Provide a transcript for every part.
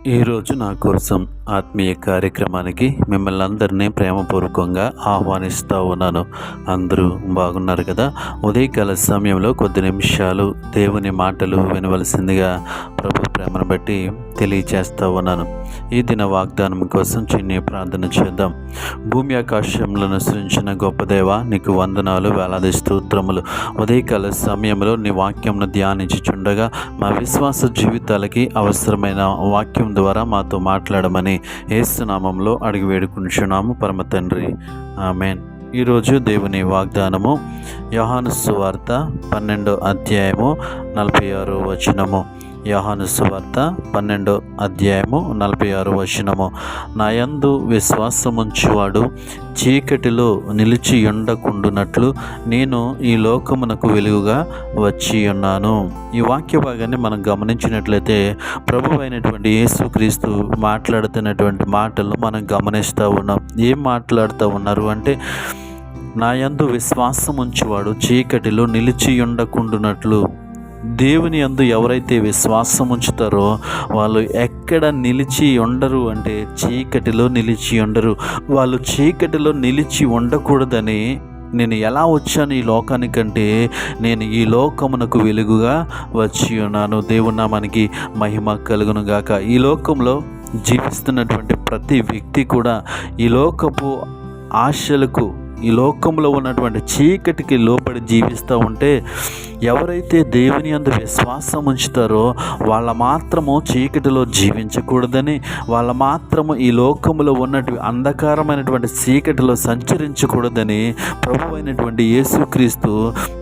ఈరోజు నా కోసం ఆత్మీయ కార్యక్రమానికి మిమ్మల్ని అందరినీ ప్రేమపూర్వకంగా ఆహ్వానిస్తూ ఉన్నాను. అందరూ బాగున్నారు కదా? ఉదయకాల సమయంలో కొద్ది నిమిషాలు దేవుని మాటలు వినవలసిందిగా ప్రభు ప్రేమను బట్టి తెలియచేస్తూ ఉన్నాను. ఈ దిన వాగ్దానం కోసం చిన్న ప్రార్థన చేద్దాం. భూమి ఆకాశంలను సృష్టించిన గొప్ప దేవ, నీకు వందనాలు, వేలాది స్తోత్రములు. ఉదయకాల సమయంలో నీ వాక్యంను ధ్యానించుచుండగా మా విశ్వాస జీవితాలకి అవసరమైన వాక్యం ద్వారా మాతో మాట్లాడమని యేసు నామములో అడిగి వేడుకుంటున్నాము పరమ తండ్రి, ఆమేన్. ఈరోజు దేవుని వాగ్దానము యోహాను సువార్త 12వ అధ్యాయము 46వ వచనము. యోహాను సువార్త 12వ అధ్యాయము 46వ వచనము. నా యందు విశ్వాసముంచువాడు చీకటిలో నిలిచి ఉండకుండునట్లు నేను ఈ లోకమునకు వెలుగుగా వచ్చి ఉన్నాను. ఈ వాక్య భాగాన్ని మనం గమనించినట్లయితే ప్రభువు అయినటువంటి యేసుక్రీస్తు మాట్లాడుతున్నటువంటి మాటలు మనం గమనిస్తూ ఉన్నాం. ఏం మాట్లాడుతూ ఉన్నారు అంటే, నా యందు విశ్వాసం ఉంచువాడు చీకటిలో నిలిచి ఉండకుండునట్లు. దేవుని యందు ఎవరైతే విశ్వాసం ఉంచుతారో వాళ్ళు ఎక్కడ నిలిచి ఉండరు అంటే చీకటిలో నిలిచి ఉండరు. వాళ్ళు చీకటిలో నిలిచి ఉండకూడదని నేను ఎలా వచ్చాను ఈ లోకానికంటే నేను ఈ లోకమునకు వెలుగుగా వచ్చి ఉన్నాను. దేవుని నామానికి మహిమ కలుగును గాక. ఈ లోకంలో జీవిస్తున్నటువంటి ప్రతి వ్యక్తి కూడా ఈ లోకపు ఆశలకు, ఈ లోకంలో ఉన్నటువంటి చీకటికి లోబడి జీవిస్తూ ఉంటే, ఎవరైతే దేవుని యందు విశ్వాసం ఉంచుతారో వాళ్ళ మాత్రము చీకటిలో జీవించకూడదని, వాళ్ళ మాత్రము ఈ లోకంలో ఉన్నటువంటి అంధకారమైనటువంటి చీకటిలో సంచరించకూడదని ప్రభు అయినటువంటి యేసుక్రీస్తు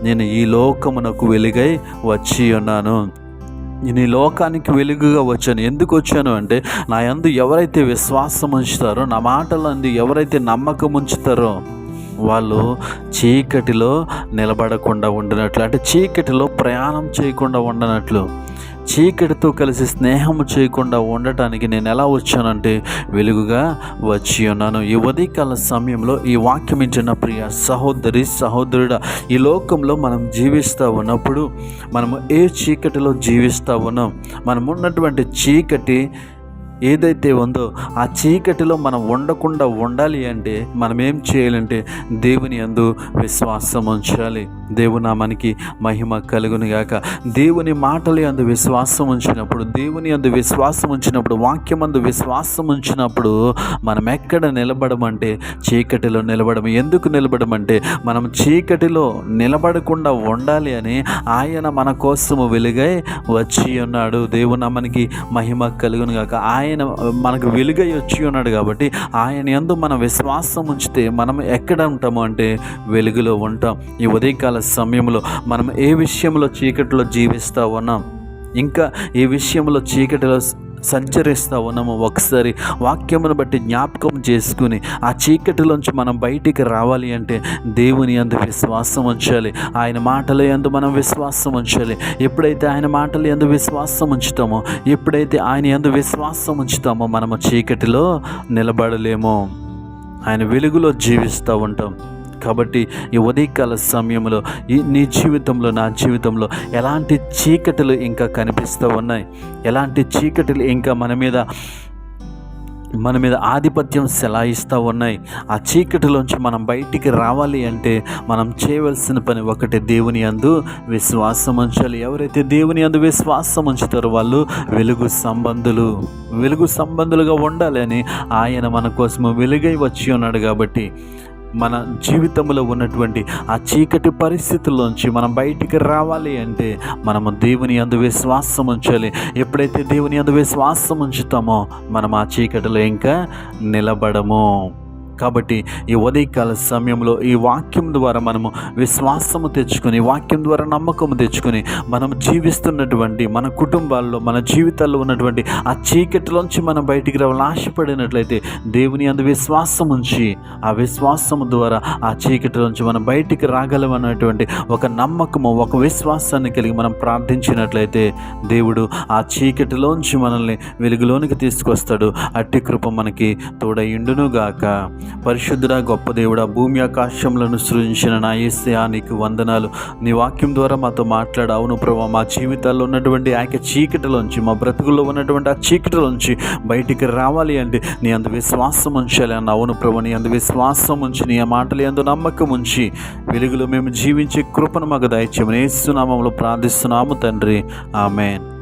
నేను ఈ లోకమునకు వెలుగై వచ్చి ఉన్నాను, నేను ఈ లోకానికి వెలుగుగా వచ్చాను. ఎందుకు వచ్చాను అంటే, నా యందు ఎవరైతే విశ్వాసం ఉంచుతారో, నా మాటలందు ఎవరైతే నమ్మకం ఉంచుతారో వాళ్ళు చీకటిలో నిలబడకుండా ఉండినట్లు, అంటే చీకటిలో ప్రయాణం చేయకుండా ఉండనట్లు, చీకటితో కలిసి స్నేహం చేయకుండా ఉండటానికి నేను ఎలా వచ్చానంటే వెలుగుగా వచ్చి ఉన్నాను. ఈ ఉదయకాల సమయంలో ఈ వాక్యం ఇచ్చిన ప్రియ సహోదరి సహోదరుడా, ఈ లోకంలో మనం జీవిస్తూ ఉన్నప్పుడు మనము ఏ చీకటిలో జీవిస్తూ ఉన్నాం, మనం ఉన్నటువంటి చీకటి ఏదైతే ఉందో ఆ చీకటిలో మనం ఉండకుండా ఉండాలి అంటే మనం ఏం చేయాలంటే దేవుని యందు విశ్వాసం ఉంచాలి. దేవుని నామానికి మహిమ కలుగును గాక. దేవుని మాటల యందు విశ్వాసం ఉంచినప్పుడు, దేవుని యందు విశ్వాసం ఉంచినప్పుడు, వాక్యం యందు విశ్వాసం ఉంచినప్పుడు మనం ఎక్కడ నిలబడమంటే చీకటిలో నిలబడము. ఎందుకు నిలబడమంటే మనం చీకటిలో నిలబడకుండా ఉండాలి అని ఆయన మన కోసము వెలుగై వచ్చి ఉన్నాడు. దేవుని నామానికి మహిమ కలుగును గాక. ఆయన మనకు వెలుగై వచ్చి ఉన్నాడు కాబట్టి ఆయన యందు మనం విశ్వాసం ఉంచితే మనం ఎక్కడ ఉంటాము అంటే వెలుగులో ఉంటాం. ఈ ఉదయకాల సమయంలో మనం ఏ విషయంలో చీకటిలో జీవిస్తూ ఉన్నాం, ఇంకా ఏ విషయంలో చీకటిలో సంచరిస్తూ ఉన్నాము, ఒకసారి వాక్యమును బట్టి జ్ఞాపకం చేసుకుని ఆ చీకటిలోంచి మనం బయటికి రావాలి అంటే దేవుని యందు విశ్వాసం ఉంచాలి. ఆయన మాటల యందు మనం విశ్వాసం ఉంచాలి. ఎప్పుడైతే ఆయన మాటల యందు విశ్వాసం ఉంచుతామో, ఎప్పుడైతే ఆయన యందు విశ్వాసం ఉంచుతామో మనము చీకటిలో నిలబడలేము, ఆయన వెలుగులో జీవిస్తూ ఉంటాం. కాబట్టి ఈ ఉదయకాల సమయంలో నీ జీవితంలో, నా జీవితంలో ఎలాంటి చీకటిలు ఇంకా కనిపిస్తూ ఉన్నాయి, ఎలాంటి చీకటిలు ఇంకా మన మీద ఆధిపత్యం చెలాయిస్తూ ఉన్నాయి, ఆ చీకటిలోంచి మనం బయటికి రావాలి అంటే మనం చేయవలసిన పని ఒకటి, దేవుని యందు విశ్వాసం ఉంచాలి. ఎవరైతే దేవుని యందు విశ్వాసం ఉంచుతారో వాళ్ళు వెలుగు సంబంధులుగా ఉండాలి అని ఆయన మన కోసము వెలుగై వచ్చి ఉన్నాడు. కాబట్టి మన జీవితంలో ఉన్నటువంటి ఆ చీకటి పరిస్థితుల్లోంచి మనం బయటికి రావాలి అంటే మనము దేవుని యందు విశ్వాసం ఉంచాలి. ఎప్పుడైతే దేవుని యందు విశ్వాసం ఉంచుతామో మనం ఆ చీకటిలో ఇంకా నిలబడము. కాబట్టి ఈ ఉదయకాల సమయంలో ఈ వాక్యం ద్వారా మనము విశ్వాసము తెచ్చుకొని, వాక్యం ద్వారా నమ్మకము తెచ్చుకొని మనం జీవిస్తున్నటువంటి మన కుటుంబాల్లో, మన జీవితాల్లో ఉన్నటువంటి ఆ చీకటిలోంచి మనం బయటికి రావాలని ఆశపడినట్లయితే దేవుని యందు విశ్వాసం ఉంచి ఆ విశ్వాసము ద్వారా ఆ చీకటిలోంచి మనం బయటికి రాగలమన్నటువంటి ఒక నమ్మకము, ఒక విశ్వాసాన్ని కలిగి మనం ప్రార్థించినట్లయితే దేవుడు ఆ చీకటిలోంచి మనల్ని వెలుగులోనికి తీసుకొస్తాడు. అట్టి కృప మనకి తోడయుండును గాక. పరిశుద్ధుడా, గొప్ప దేవుడా, భూమి ఆకాశములను సృజించిన నా యేసయ్యా నీకు వందనాలు. నీ వాక్యం ద్వారా మాతో మాట్లాడు. అవును ప్రభా, మా జీవితాల్లో ఉన్నటువంటి ఆ యొక్క చీకటిలోంచి, మా బ్రతుకుల్లో ఉన్నటువంటి ఆ చీకటిలోంచి బయటికి రావాలి అంటే నీ అందు విశ్వాసం ఉంచాలి అన్న. అవును ప్రభా, నీ అందు విశ్వాసం ఉంచి, నీ మాటలు ఎందు నమ్మకం ఉంచి వెలుగులో మేము జీవించే కృపను మాకు దయచేయమని యేసు నామములో ప్రార్థిస్తున్నాము తండ్రి. ఆమేన్.